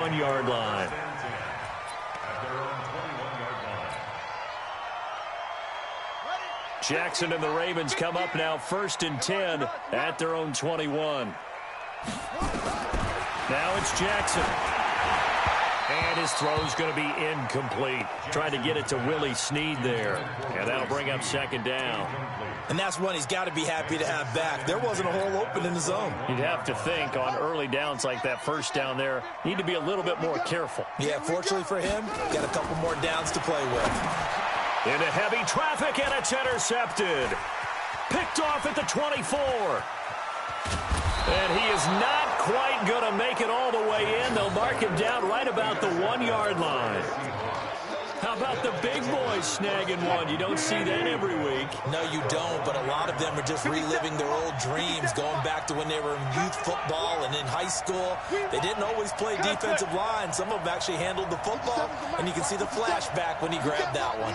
1-yard line. Jackson and the Ravens come up now 1st and 10 at their own 21. Now it's Jackson. And his throw's going to be incomplete. Trying to get it to Willie Snead there. And that'll bring up 2nd down. And that's one he's got to be happy to have back. There wasn't a hole open in the zone. You'd have to think on early downs like that 1st down there, need to be a little bit more careful. Yeah, fortunately for him, got a couple more downs to play with. Into heavy traffic, and it's intercepted. Picked off at the 24. And he is not quite going to make it all the way in. They'll mark him down right about the 1-yard line. How about the big boys snagging one? You don't see that every week. No, you don't, but a lot of them are just reliving their old dreams, going back to when they were in youth football and in high school. They didn't always play defensive line. Some of them actually handled the football, and you can see the flashback when he grabbed that one.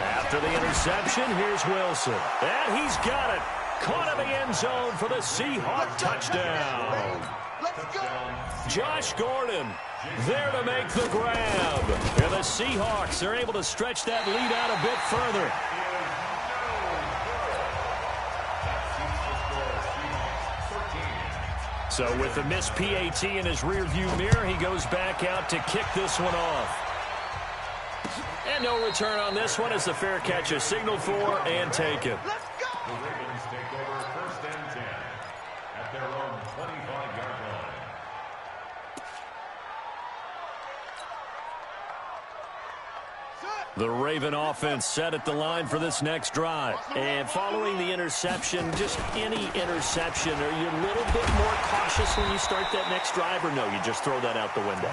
After the interception, here's Wilson. And he's got it. Caught in the end zone for the Seahawk touchdown. Josh Gordon there to make the grab. And the Seahawks are able to stretch that lead out a bit further. So with the missed PAT in his rearview mirror, he goes back out to kick this one off. And no return on this one as the fair catch is signaled for and taken. Let's go! The Ravens take over 1st and 10 at their own 25-yard line. The Raven offense set at the line for this next drive. And following the interception, just any interception, are you a little bit more cautious when you start that next drive, or no, you just throw that out the window?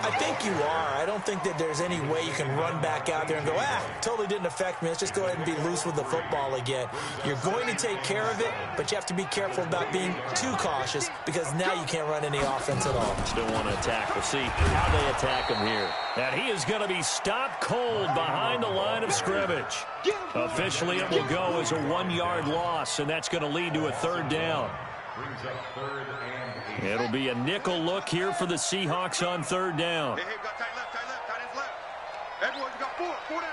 I think you are. I don't think that there's any way you can run back out there and go, totally didn't affect me. Let's just go ahead and be loose with the football again. You're going to take care of it, but you have to be careful about being too cautious because now you can't run any offense at all. Still want to attack. We'll see how they attack him here. And he is going to be stopped cold behind the line of scrimmage. Officially, it will go as a 1-yard loss, and that's going to lead to a 3rd down. Brings up 3rd and 8. It'll be a nickel look here for the Seahawks on 3rd down. Hey, got tight left, tight ends left. Everyone's got four down.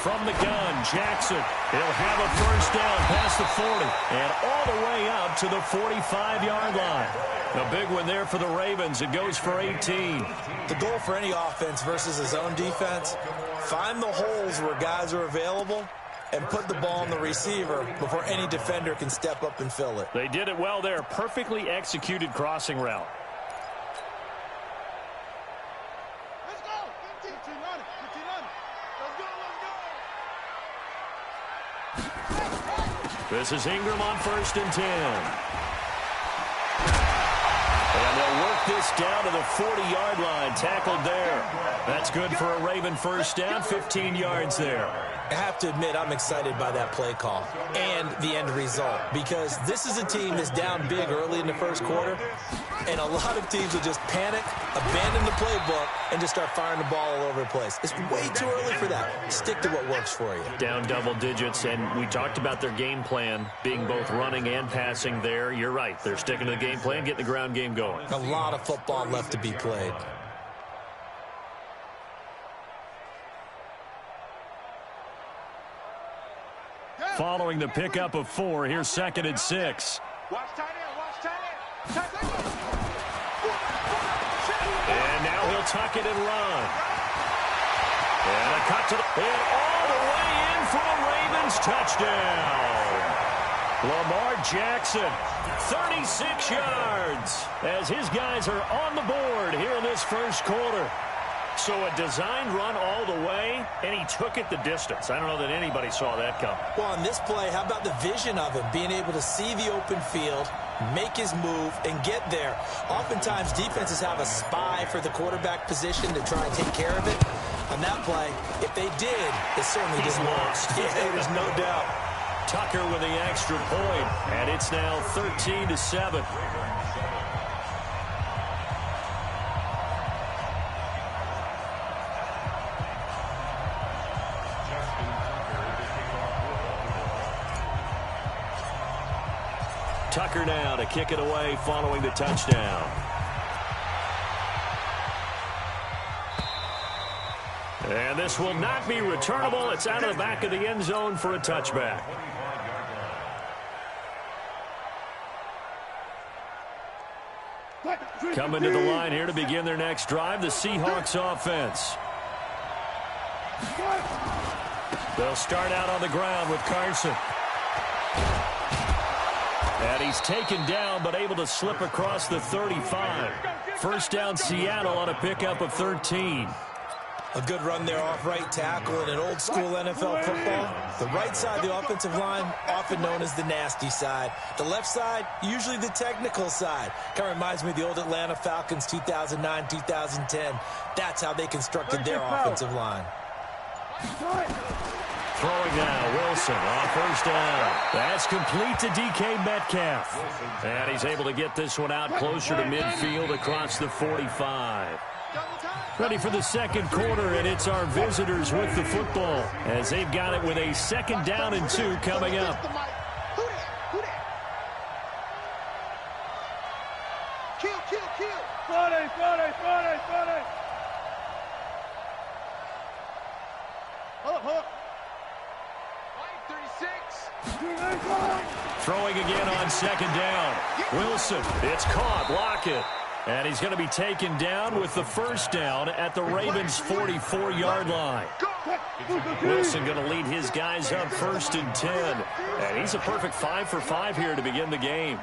From the gun, Jackson. He'll have a 1st down past the 40 and all the way up to the 45-yard line. A big one there for the Ravens. It goes for 18. The goal for any offense versus his own defense, find the holes where guys are available and put the ball on the receiver before any defender can step up and fill it. They did it well there. Perfectly executed crossing route. Let's go. 15 on it. 15 on it. Let's go. This is Ingram on 1st and 10. And they'll work this down to the 40-yard line. Tackled there. That's good for a Raven 1st down. 15 yards there. I have to admit, I'm excited by that play call and the end result because this is a team that's down big early in the 1st quarter, and a lot of teams will just panic, abandon the playbook, and just start firing the ball all over the place. It's way too early for that. Stick to what works for you. Down double digits, and we talked about their game plan being both running and passing there. You're right. They're sticking to the game plan, getting the ground game going. A lot of football left to be played. Following the pickup of 4, here's 2nd and 6. Watch tight end. Watch tight end. And now he'll tuck it and run. And a cut to the... And all the way in for a Ravens touchdown. Lamar Jackson, 36 yards, as his guys are on the board here in this 1st quarter. So a designed run all the way, and he took it the distance. I don't know that anybody saw that coming. Well, on this play, how about the vision of him, being able to see the open field, make his move, and get there. Oftentimes, defenses have a spy for the quarterback position to try and take care of it. On that play, if they did, it certainly didn't work. Yeah, there's no doubt. Tucker with the extra point, and it's now 13-7. Tucker now to kick it away following the touchdown. And this will not be returnable. It's out of the back of the end zone for a touchback. Coming to the line here to begin their next drive, the Seahawks offense. They'll start out on the ground with Carson. And he's taken down but able to slip across the 35. First down Seattle on a pickup of 13. A good run there off right tackle in an old-school NFL football. The right side of the offensive line, often known as the nasty side. The left side, usually the technical side. Kind of reminds me of the old Atlanta Falcons 2009, 2010. That's how they constructed their offensive line. Throwing now, Wilson on first down. That's complete to DK Metcalf. And he's able to get this one out closer to midfield across the 45. Ready for the second quarter, and it's our visitors with the football as they've got it with a 2nd down and 2 coming up. Kill. Friday. Hold up. 36. Throwing again on 2nd down. Wilson, it's caught, Lockett. And he's going to be taken down with the first down at the Ravens' 44-yard line. Wilson going to lead his guys up 1st and 10. And he's a perfect 5 for 5 here to begin the game.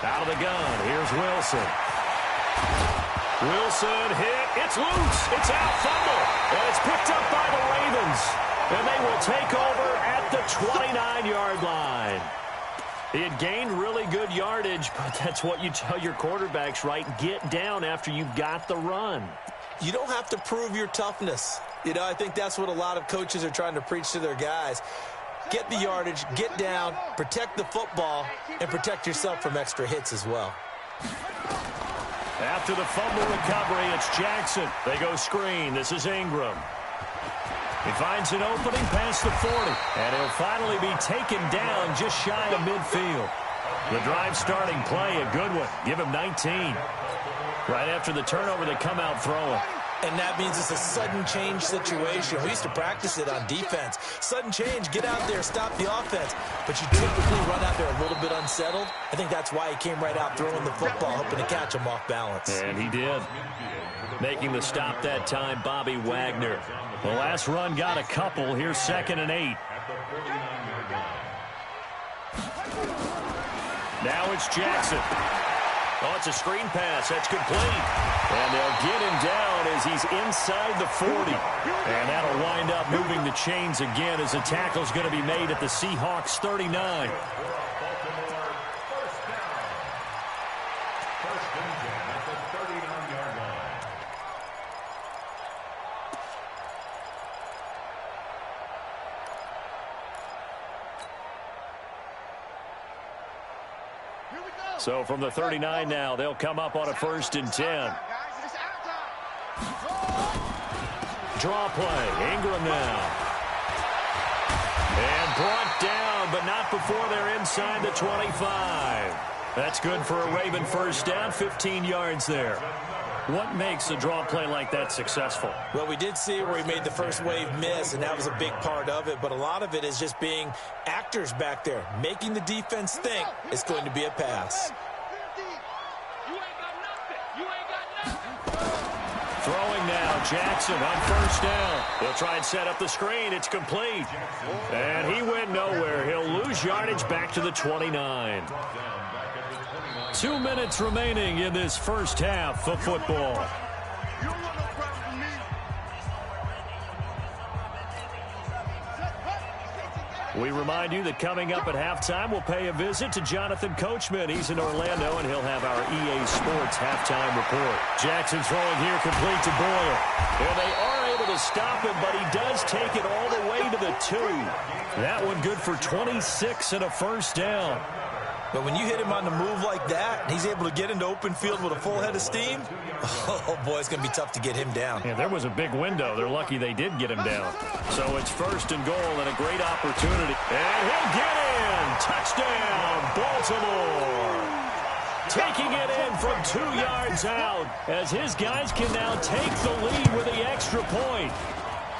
Out of the gun, here's Wilson. Wilson hit. It's loose. It's out, fumble. And it's picked up by the Ravens. And they will take over at the 29-yard line. He had gained really good yardage, but that's what you tell your quarterbacks, right? Get down after you've got the run. You don't have to prove your toughness. You know, I think that's what a lot of coaches are trying to preach to their guys. Get the yardage, get down, protect the football, and protect yourself from extra hits as well. After the fumble recovery, it's Jackson. They go screen. This is Ingram. He finds an opening past the 40, and he'll finally be taken down just shy of midfield. The drive starting play, a good one. Give him 19. Right after the turnover, they come out throwing. And that means it's a sudden change situation. We used to practice it on defense. Sudden change, get out there, stop the offense. But you typically run out there a little bit unsettled. I think that's why he came right out throwing the football, hoping to catch him off balance. And he did. Making the stop that time, Bobby Wagner. The last run got a couple. Here's 2nd and 8. Now it's Jackson. Oh, it's a screen pass. That's complete. And they'll get him down as he's inside the 40. And that'll wind up moving the chains again as the tackle's going to be made at the Seahawks 39. So from the 39 now, they'll come up on a 1st and 10. Draw play. Ingram now. And brought down, but not before they're inside the 25. That's good for a Raven first down, 15 yards there. What makes a draw play like that successful? Well, we did see where he made the first wave miss, and that was a big part of it. But a lot of it is just being actors back there, making the defense think it's going to be a pass. Throwing now, Jackson on first down. He'll try and set up the screen. It's complete. And he went nowhere. He'll lose yardage back to the 29. 2 minutes remaining in this first half of football. We remind you that coming up at halftime, we'll pay a visit to Jonathan Coachman. He's in Orlando, and he'll have our EA Sports halftime report. Jackson throwing here complete to Boyle. And they are able to stop him, but he does take it all the way to the 2. That one good for 26 and a first down. But when you hit him on the move like that, and he's able to get into open field with a full head of steam, oh, boy, it's going to be tough to get him down. Yeah, there was a big window. They're lucky they did get him down. So it's 1st and goal and a great opportunity. And he'll get in. Touchdown, Baltimore. Taking it in from 2 yards out as his guys can now take the lead with the extra point.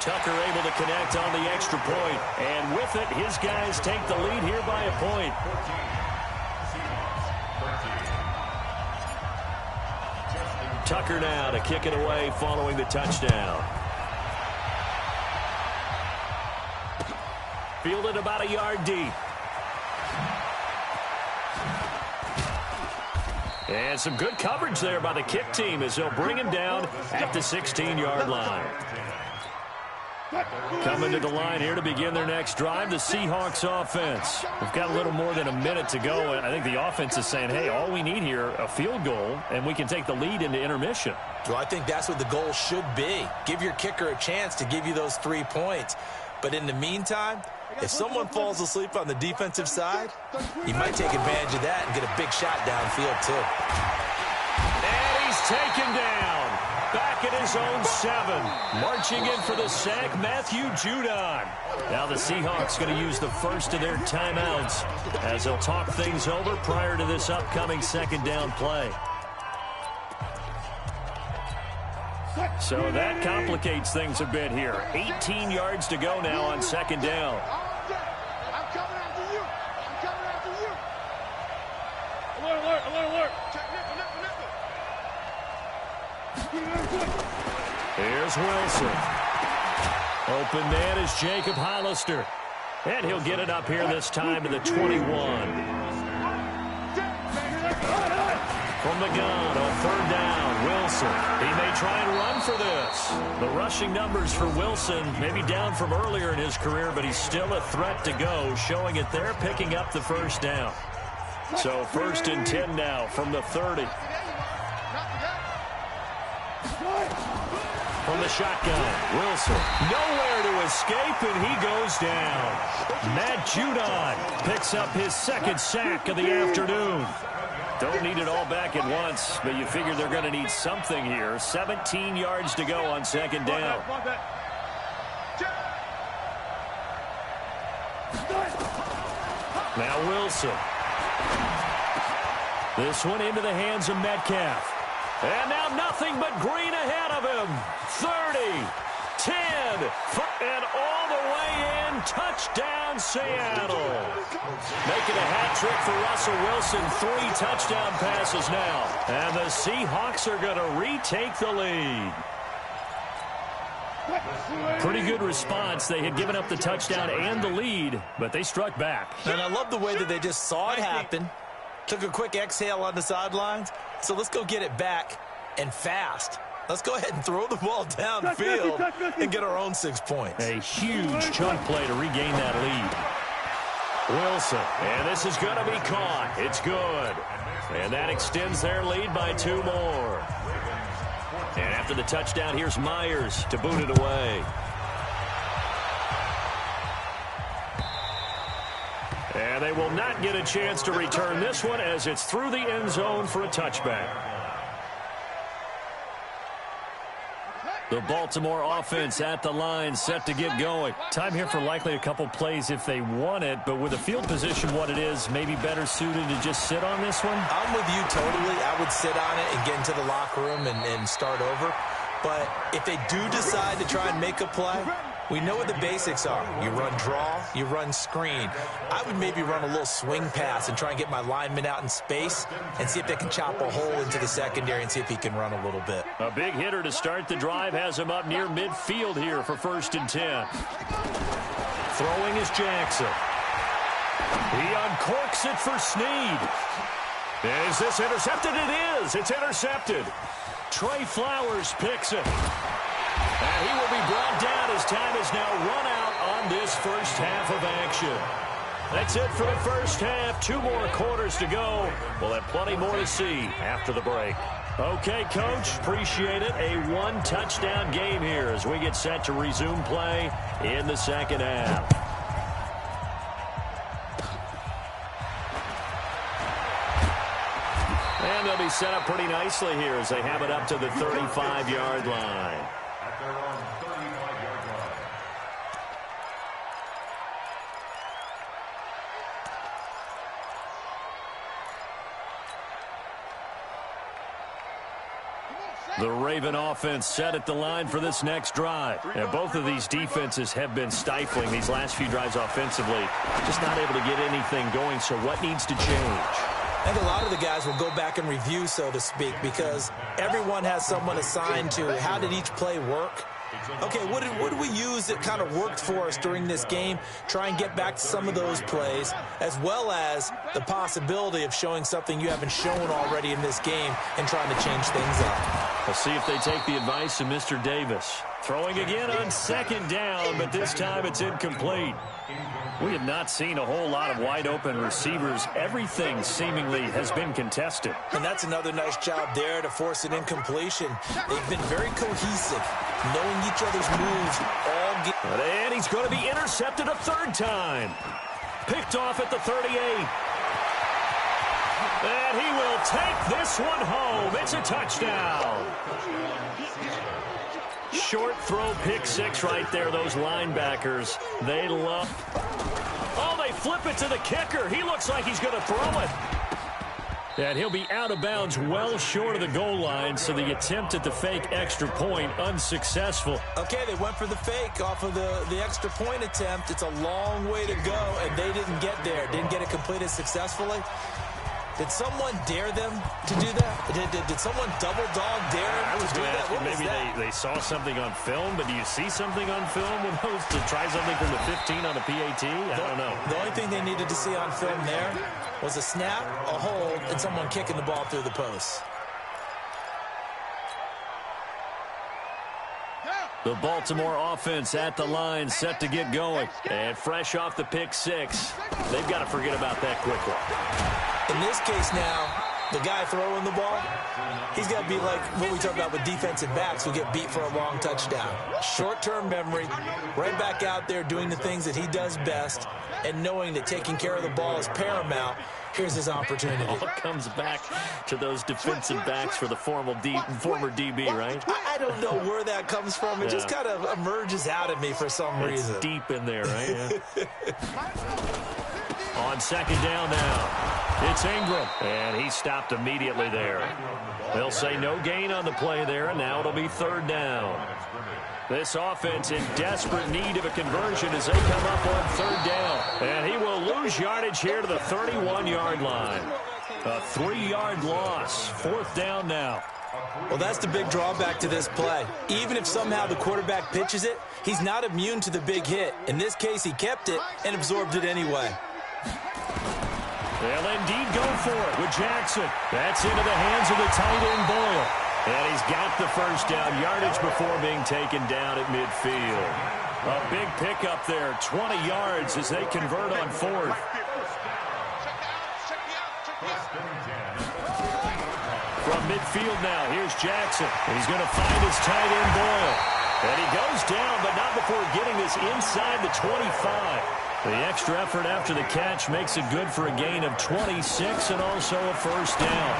Tucker able to connect on the extra point. And with it, his guys take the lead here by a point. Tucker now to kick it away following the touchdown. Fielded about a yard deep. And some good coverage there by the kick team as they'll bring him down at the 16-yard line. Coming to the line here to begin their next drive, the Seahawks offense. We've got a little more than a minute to go, and I think the offense is saying, hey, all we need here, a field goal, and we can take the lead into intermission. Well, I think that's what the goal should be. Give your kicker a chance to give you those 3 points. But in the meantime, if someone falls asleep on the defensive side, you might take advantage of that and get a big shot downfield, too. And he's taken down. Back at his own 7. Marching in for the sack, Matthew Judon. Now the Seahawks going to use the first of their timeouts as they'll talk things over prior to this upcoming 2nd down play. So that complicates things a bit here. 18 yards to go now on 2nd down. I'm coming after you. I'm coming after you. Alert, alert, alert, alert. Check nickel, nickel, nickel. Here's Wilson. Open man is Jacob Hollister. And he'll get it up here this time to the 21. From the gun on 3rd down, Wilson. He may try and run for this. The rushing numbers for Wilson may be down from earlier in his career, but he's still a threat to go, showing it there, picking up the 1st down. So 1st and 10 now from the 30. From the shotgun, Wilson. Nowhere to escape, and he goes down. Matt Judon picks up his 2nd sack of the afternoon. Don't need it all back at once, but you figure they're going to need something here. 17 yards to go on 2nd down. Now Wilson. This one into the hands of Metcalf. And now nothing but green ahead of him. 30, 10, and all the way in. Touchdown, Seattle. Making a hat trick for Russell Wilson. 3 touchdown passes now. And the Seahawks are going to retake the lead. Pretty good response. They had given up the touchdown and the lead, but they struck back. And I love the way that they just saw it happen. Took a quick exhale on the sidelines. So let's go get it back and fast. Let's go ahead and throw the ball downfield and get our own 6 points. A huge chunk play to regain that lead. Wilson, and this is going to be caught. It's good. And that extends their lead by 2 more. And after the touchdown, here's Myers to boot it away. And they will not get a chance to return this one as it's through the end zone for a touchback. The Baltimore offense at the line, set to get going. Time here for likely a couple plays if they want it, but with the field position what it is, maybe better suited to just sit on this one? I'm with you totally. I would sit on it and get into the locker room and start over. But if they do decide to try and make a play, we know what the basics are. You run draw, you run screen. I would maybe run a little swing pass and try and get my lineman out in space and see if they can chop a hole into the secondary and see if he can run a little bit. A big hitter to start the drive has him up near midfield here for 1st and 10. Throwing is Jackson. He uncorks it for Snead. Is this intercepted? It is. It's intercepted. Trey Flowers picks it. And he will be brought down as time is now run out on this first half of action. That's it for the first half. 2 more quarters to go. We'll have plenty more to see after the break. Okay, Coach, appreciate it. A 1-touchdown game here as we get set to resume play in the 2nd half. set up pretty nicely here as they have it up to the 35-yard line. At their own 35-yard line. The Raven offense set at the line for this next drive. And both of these defenses have been stifling these last few drives offensively. Just not able to get anything going, so what needs to change? I think a lot of the guys will go back and review, so to speak, because everyone has someone assigned to how did each play work. Okay, what did we use that kind of worked for us during this game? Try and get back to some of those plays, as well as the possibility of showing something you haven't shown already in this game and trying to change things up. We'll see if they take the advice of Mr. Davis. Throwing again on second down, but this time it's incomplete. We have not seen a whole lot of wide-open receivers. Everything seemingly has been contested. And that's another nice job there to force an incompletion. They've been very cohesive, knowing each other's moves all game. And he's going to be intercepted a third time. Picked off at the 38. And he will take this one home. It's a touchdown. Short throw, pick six right there. Those linebackers, they love. Oh, they flip it to the kicker. He looks like he's going to throw it. And he'll be out of bounds well short of the goal line, so the attempt at the fake extra point unsuccessful. Okay, they went for the fake off of the extra point attempt. It's a long way to go, and they didn't get there. Didn't get it completed successfully. Did someone dare them to do that? Did someone double dog dare them to do that? What maybe they saw something on film, but do you see something on film with those to try something from the 15 on a PAT? I don't know. The only thing they needed to see on film there was a snap, a hold, and someone kicking the ball through the post. The Baltimore offense at the line, set to get going. And fresh off the pick six, they've got to forget about that quickly. In this case now, the guy throwing the ball, he's got to be like what we talk about with defensive backs who get beat for a long touchdown. Short-term memory, right back out there doing the things that he does best, and knowing that taking care of the ball is paramount. Here's his opportunity. All comes back to those defensive backs for the former DB, right? I don't know where that comes from. It just kind of emerges out of me for some reason. It's deep in there, right? Yeah. On second down now, it's Ingram, and he stopped immediately there. They'll say no gain on the play there, and now it'll be third down. This offense in desperate need of a conversion as they come up on third down. And he will lose yardage here to the 31-yard line. A 3-yard loss. Fourth down now. Well, that's the big drawback to this play. Even if somehow the quarterback pitches it, he's not immune to the big hit. In this case, he kept it and absorbed it anyway. They'll indeed go for it with Jackson. That's into the hands of the tight end, Boyle. And he's got the first down yardage before being taken down at midfield. A big pickup there, 20 yards as they convert on fourth. From midfield now, here's Jackson. And he's going to find his tight end, Boyle. And he goes down, but not before getting this inside the 25. The extra effort after the catch makes it good for a gain of 26 and also a first down.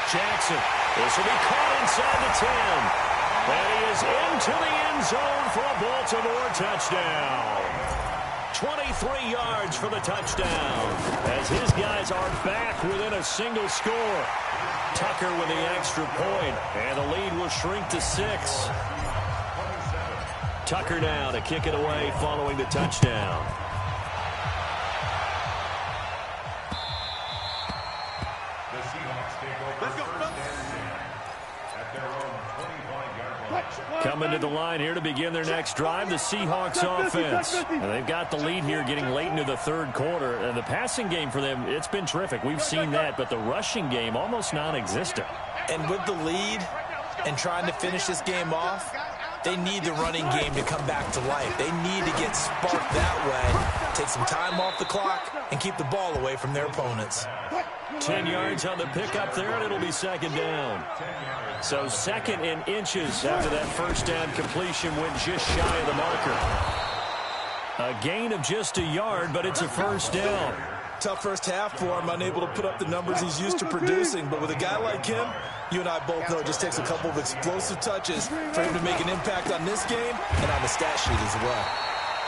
Jackson, this will be caught inside the 10. And he is into the end zone for a Baltimore touchdown. 23 yards for the touchdown as his guys are back within a single score. Tucker with the extra point, and the lead will shrink to 6. Tucker now to kick it away following the touchdown. The Seahawks take over first and 10 at their own 25-yard line. Coming to the line here to begin their next drive, the Seahawks offense. And they've got the lead here getting late into the third quarter. And the passing game for them, it's been terrific. We've seen that, but the rushing game almost non-existent. And with the lead and trying to finish this game off, they need the running game to come back to life. They need to get sparked that way, take some time off the clock, and keep the ball away from their opponents. 10 yards on the pickup there, and it'll be second down. So second in inches after that first down completion went just shy of the marker. A gain of just a yard, but it's a first down. tough first half for him, unable to put up the numbers he's used to producing. But with a guy like him, you and I both know it just takes a couple of explosive touches for him to make an impact on this game and on the stat sheet as well.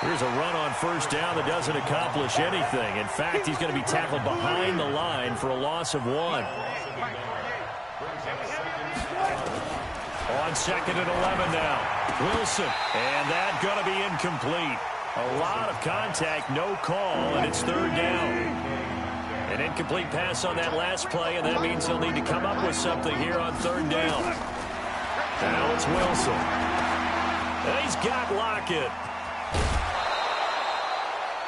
Here's a run on first down that doesn't accomplish anything. In fact, he's going to be tackled behind the line for a loss of 1. On 2nd and 11 now. Wilson, and that's going to be incomplete. A lot of contact, no call, and it's 3rd down. An incomplete pass on that last play, and that means he'll need to come up with something here on 3rd down. Now it's Wilson. And he's got Lockett.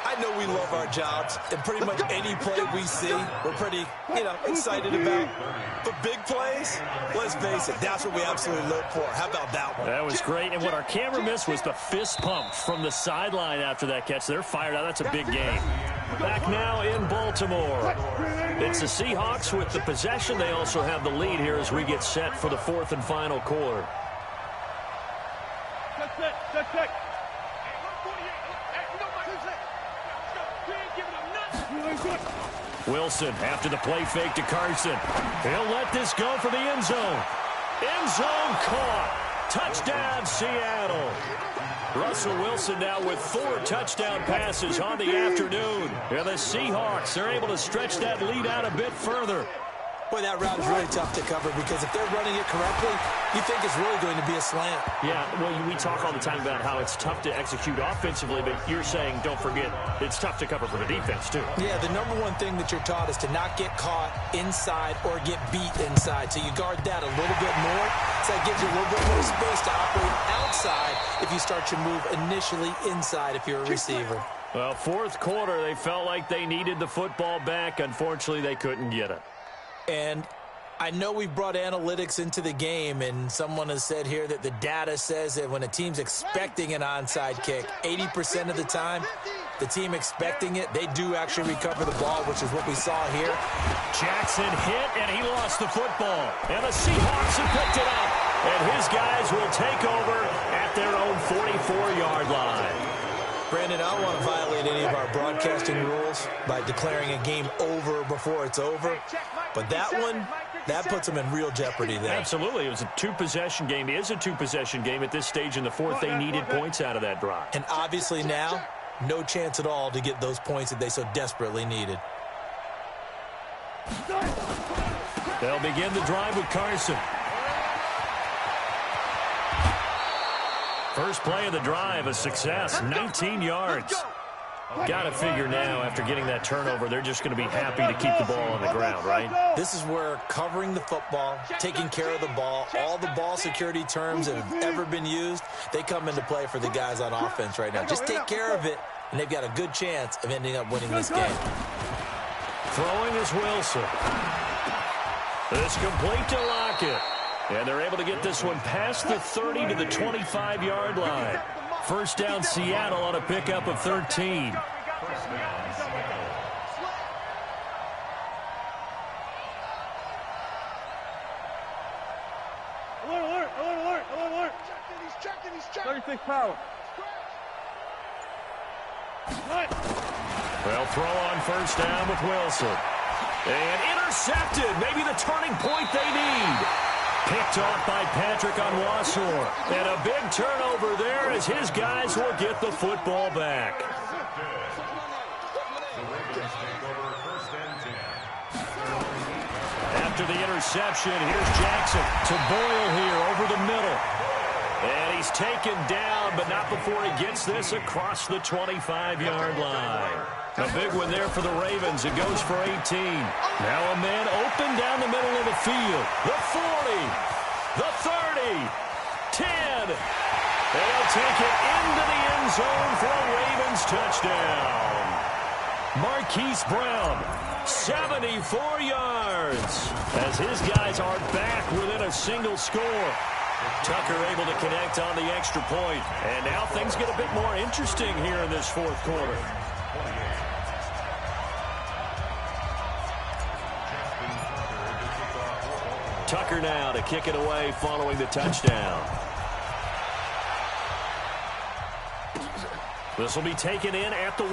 I know we love our jobs, and pretty much any play we see, we're pretty, excited about. But big plays, let's face it, that's what we absolutely look for. How about that one? That was great, and what our camera missed was the fist pump from the sideline after that catch. They're fired out. That's a big game. Back now in Baltimore. It's the Seahawks with the possession. They also have the lead here as we get set for the 4th and final quarter. Check. Wilson after the play fake to Carson. He'll let this go for the end zone. End zone caught. Touchdown, Seattle. Russell Wilson now with 4 touchdown passes on the afternoon. And the Seahawks are able to stretch that lead out a bit further. Boy, that route is really tough to cover because if they're running it correctly, you think it's really going to be a slant. Yeah, well, we talk all the time about how it's tough to execute offensively, but you're saying, don't forget, it's tough to cover for the defense, too. Yeah, the number one thing that you're taught is to not get caught inside or get beat inside. So you guard that a little bit more. So that gives you a little bit more space to operate outside if you start your move initially inside if you're a receiver. Well, 4th quarter, they felt like they needed the football back. Unfortunately, they couldn't get it. And I know we brought analytics into the game, and someone has said here that the data says that when a team's expecting an onside kick, 80% of the time, the team expecting it, they do actually recover the ball, which is what we saw here. Jackson hit, and he lost the football. And the Seahawks have picked it up. And his guys will take over at their own 44-yard line. Brandon, I don't want to violate any of our broadcasting rules by declaring a game over before it's over. But that one, that puts them in real jeopardy there. Absolutely. It was a 2-possession game. It is a 2-possession game at this stage in the 4th. They needed points out of that drive. And obviously now, no chance at all to get those points that they so desperately needed. They'll begin the drive with Carson. First play of the drive, a success, 19 yards. Got to figure now, after getting that turnover, they're just going to be happy to keep the ball on the ground, right? This is where covering the football, taking care of the ball, all the ball security terms that have ever been used, they come into play for the guys on offense right now. Just take care of it, and they've got a good chance of ending up winning this game. Throwing is Wilson. It's complete to Lockett. And they're able to get this one past the 30 to the 25-yard line. First down, Seattle on a pickup of 13. Alert. He's checking. 36 power. Well, throw on first down with Wilson. And intercepted. Maybe the turning point they need. Picked off by Patrick on Wassor. And a big turnover there as his guys will get the football back. After the interception, here's Jackson to Boyle here over the middle. And he's taken down, but not before he gets this across the 25-yard line. A big one there for the Ravens. It goes for 18. Now a man open down the middle of the field. The 40, the 30, 10. They'll take it into the end zone for a Ravens touchdown. Marquise Brown, 74 yards, as his guys are back within a single score. Tucker able to connect on the extra point. And now things get a bit more interesting here in this fourth quarter. Tucker now to kick it away following the touchdown. This will be taken in at the 1.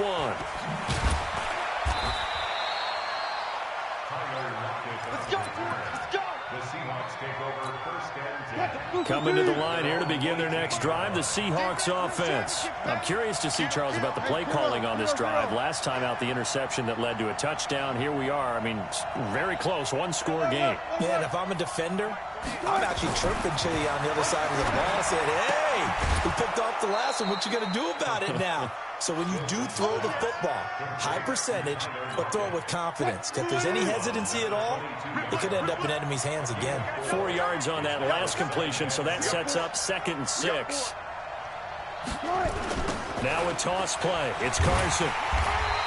over first and 10. Coming to the line here to begin their next drive, the Seahawks offense. I'm curious to see, Charles, about the play calling on this drive. Last time out, the interception that led to a touchdown. Here we are. I mean, very close, one-score game. Yeah, and if I'm a defender, I'm actually chirping to you on the other side of the ball and saying, hey, we picked off the last one. What you going to do about it now? So when you do throw the football, high percentage, but throw it with confidence. If there's any hesitancy at all, it could end up in enemy's hands again. 4 yards on that last completion, so that sets up 2nd and 6. Now a toss play. It's Carson.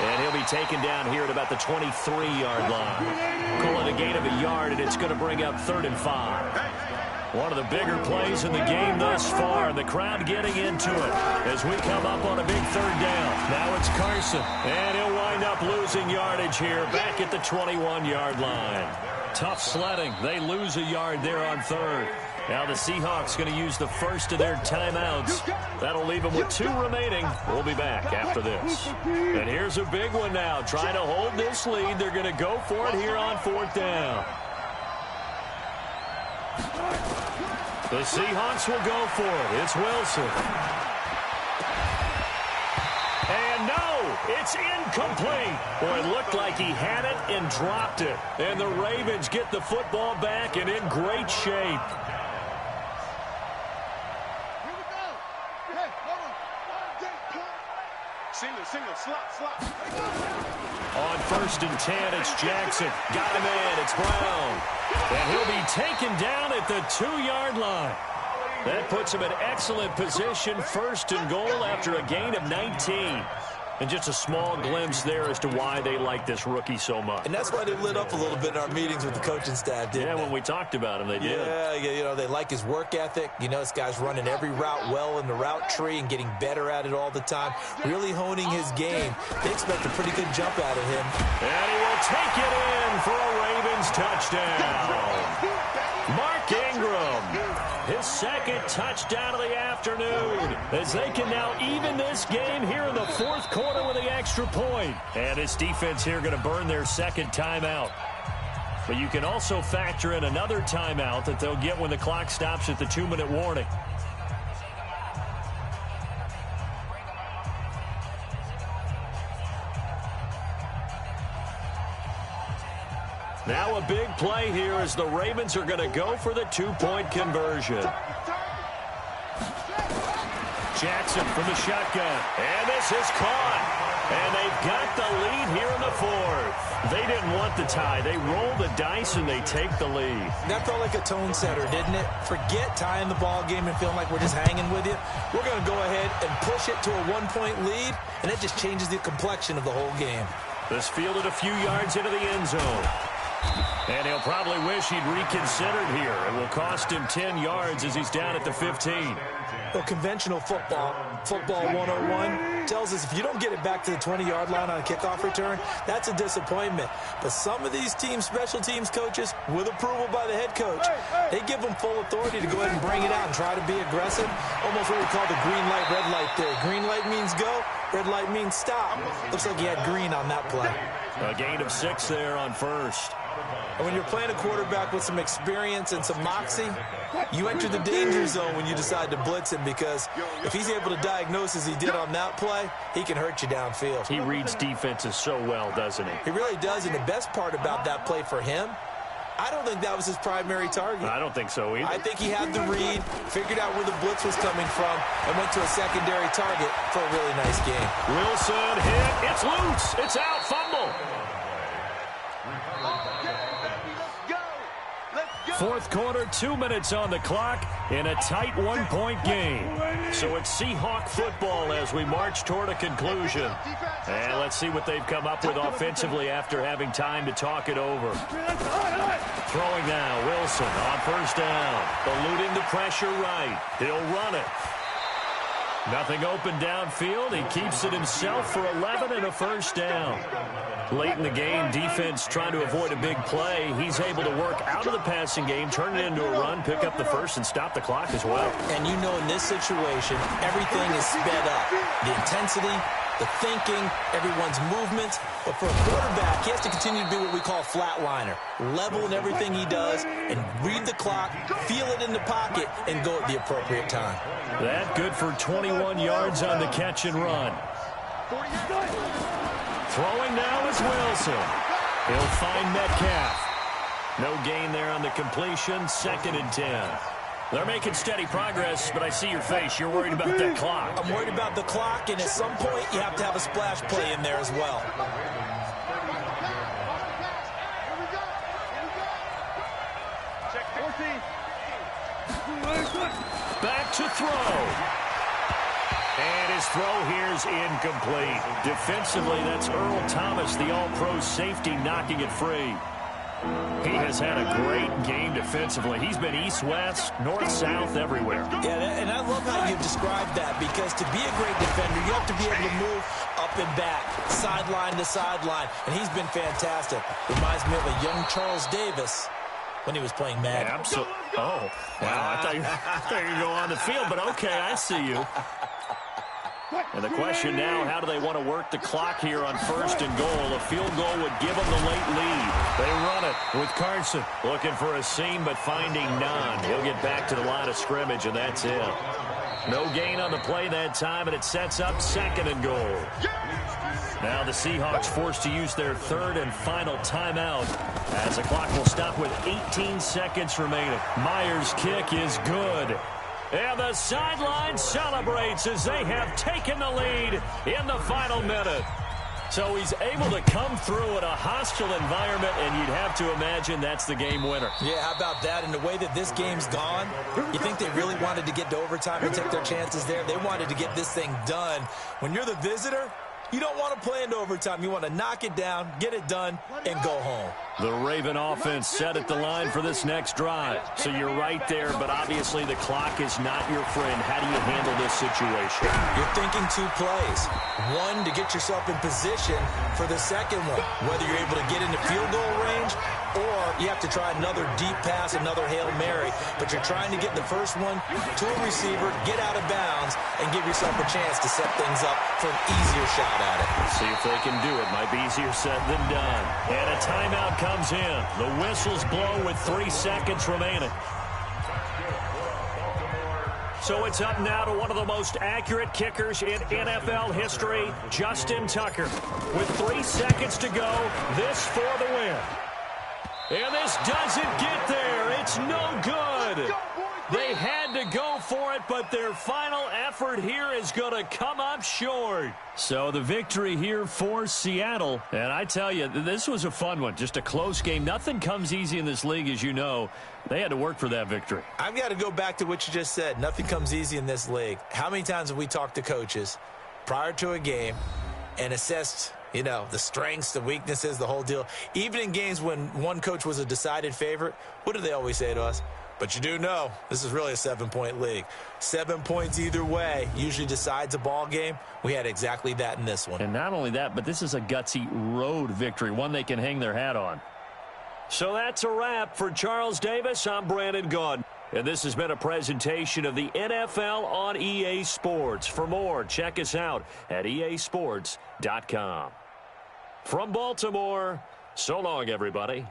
And he'll be taken down here at about the 23-yard line. Call it a gain of a yard, and it's going to bring up 3rd and 5. One of the bigger plays in the game thus far. The crowd getting into it as we come up on a big 3rd down. Now it's Carson, and he'll wind up losing yardage here back at the 21-yard line. Tough sledding. They lose a yard there on 3rd. Now the Seahawks going to use the first of their timeouts. That'll leave them with 2 remaining. We'll be back after this. And here's a big one now. Trying to hold this lead. They're going to go for it here on 4th down. The Seahawks will go for it. It's Wilson. And no, it's incomplete. Boy, it looked like he had it and dropped it. And the Ravens get the football back and in great shape. Single, slot. On 1st and 10, it's Jackson. Got him in. It's Brown. And he'll be taken down at the 2-yard line. That puts him in excellent position, 1st and goal after a gain of 19. And just a small glimpse there as to why they like this rookie so much. And that's why they lit up a little bit in our meetings with the coaching staff, didn't they? When we talked about him, they did. Yeah, you know, they like his work ethic. You know, this guy's running every route well in the route tree and getting better at it all the time, really honing his game. They expect a pretty good jump out of him. And he will take it in for a Ravens touchdown. Mark Ingram, his 2nd touchdown of the afternoon, as they can now even this game here in the 4th quarter with the extra point. And his defense here going to burn their 2nd timeout. But you can also factor in another timeout that they'll get when the clock stops at the 2-minute warning. Now a big play here as the Ravens are going to go for the 2-point conversion. Jackson from the shotgun. And this is caught. And they've got the lead here in the 4th. They didn't want the tie. They roll the dice and they take the lead. That felt like a tone setter, didn't it? Forget tying the ball game and feeling like we're just hanging with you. We're going to go ahead and push it to a 1-point lead, and that just changes the complexion of the whole game. This fielded a few yards into the end zone. And he'll probably wish he'd reconsidered here. It will cost him 10 yards as he's down at the 15. Well, conventional football 101, tells us if you don't get it back to the 20-yard line on a kickoff return, that's a disappointment. But some of these teams, special teams coaches, with approval by the head coach, they give them full authority to go ahead and bring it out and try to be aggressive. Almost what we call the green light, red light theory. Green light means go, red light means stop. Looks like he had green on that play. A gain of 6 there on 1st. And when you're playing a quarterback with some experience and some moxie, you enter the danger zone when you decide to blitz him, because if he's able to diagnose as he did on that play, he can hurt you downfield. He reads defenses so well, doesn't he? He really does, and the best part about that play for him, I don't think that was his primary target. I don't think so either. I think he had the read, figured out where the blitz was coming from, and went to a secondary target for a really nice game. Wilson hit. It's loose. It's out. Fumble. Fourth quarter, 2 minutes on the clock in a tight 1-point game. So it's Seahawk football as we march toward a conclusion. And let's see what they've come up with offensively after having time to talk it over. Throwing now, Wilson on first down. Eluding the pressure right. He'll run it. Nothing open downfield. He keeps it himself for 11 and a first down. Late in the game, defense trying to avoid a big play. He's able to work out of the passing game, turn it into a run, pick up the first, and stop the clock as well. And you know, in this situation, everything is sped up. The intensity, the thinking, everyone's movements. But for a quarterback, he has to continue to be what we call flatliner. Level in everything he does and read the clock, feel it in the pocket, and go at the appropriate time. That good for 21 yards on the catch and run. Throwing now is Wilson. He'll find Metcalf. No gain there on the completion. 2nd and 10. They're making steady progress, but I see your face. You're worried about that clock. I'm worried about the clock, and at some point, you have to have a splash play in there as well. Back to throw. And his throw here is incomplete. Defensively, that's Earl Thomas, the all-pro safety, knocking it free. He has had a great game defensively. He's been east-west, north-south, everywhere. Yeah, and I love how you described that, because to be a great defender, you have to be able to move up and back, sideline to sideline, and he's been fantastic. Reminds me of a young Charles Davis when he was playing Madden. Absolutely. Oh, wow. I thought you were going to go on the field, but okay, I see you. And the question now, how do they want to work the clock here on 1st and goal? A field goal would give them the late lead. They run it with Carson. Looking for a seam, but finding none. He'll get back to the line of scrimmage, and that's it. No gain on the play that time, and it sets up 2nd and goal. Now the Seahawks forced to use their 3rd and final timeout, as the clock will stop with 18 seconds remaining. Myers' kick is good. And the sideline celebrates as they have taken the lead in the final minute. So he's able to come through in a hostile environment, and you'd have to imagine that's the game winner. Yeah, how about that? And the way that this game's gone, you think they really wanted to get to overtime and take their chances there? They wanted to get this thing done. When you're the visitor, you don't want to play into overtime. You want to knock it down, get it done, and go home. The Raven offense set at the line for this next drive. So you're right there, but obviously the clock is not your friend. How do you handle this situation? You're thinking 2 plays. One, to get yourself in position for the second one, whether you're able to get into field goal range or you have to try another deep pass, another Hail Mary. But you're trying to get the first one to a receiver, get out of bounds, and give yourself a chance to set things up for an easier shot at it. See if they can do it. Might be easier said than done. And a timeout comes in. The whistles blow with 3 seconds remaining. So it's up now to one of the most accurate kickers in NFL history, Justin Tucker. With 3 seconds to go, this for the win. And this doesn't get there. It's no good. They had to go for it, but their final effort here is going to come up short. So the victory here for Seattle. And I tell you, this was a fun one. Just a close game. Nothing comes easy in this league, as you know. They had to work for that victory. I've got to go back to what you just said. Nothing comes easy in this league. How many times have we talked to coaches prior to a game and assessed, you know, the strengths, the weaknesses, the whole deal? Even in games when one coach was a decided favorite, what do they always say to us? But you do know this is really a 7-point league. 7 points either way usually decides a ball game. We had exactly that in this one. And not only that, but this is a gutsy road victory, one they can hang their hat on. So that's a wrap for Charles Davis. I'm Brandon Gaudin. And this has been a presentation of the NFL on EA Sports. For more, check us out at easports.com. From Baltimore, so long, everybody.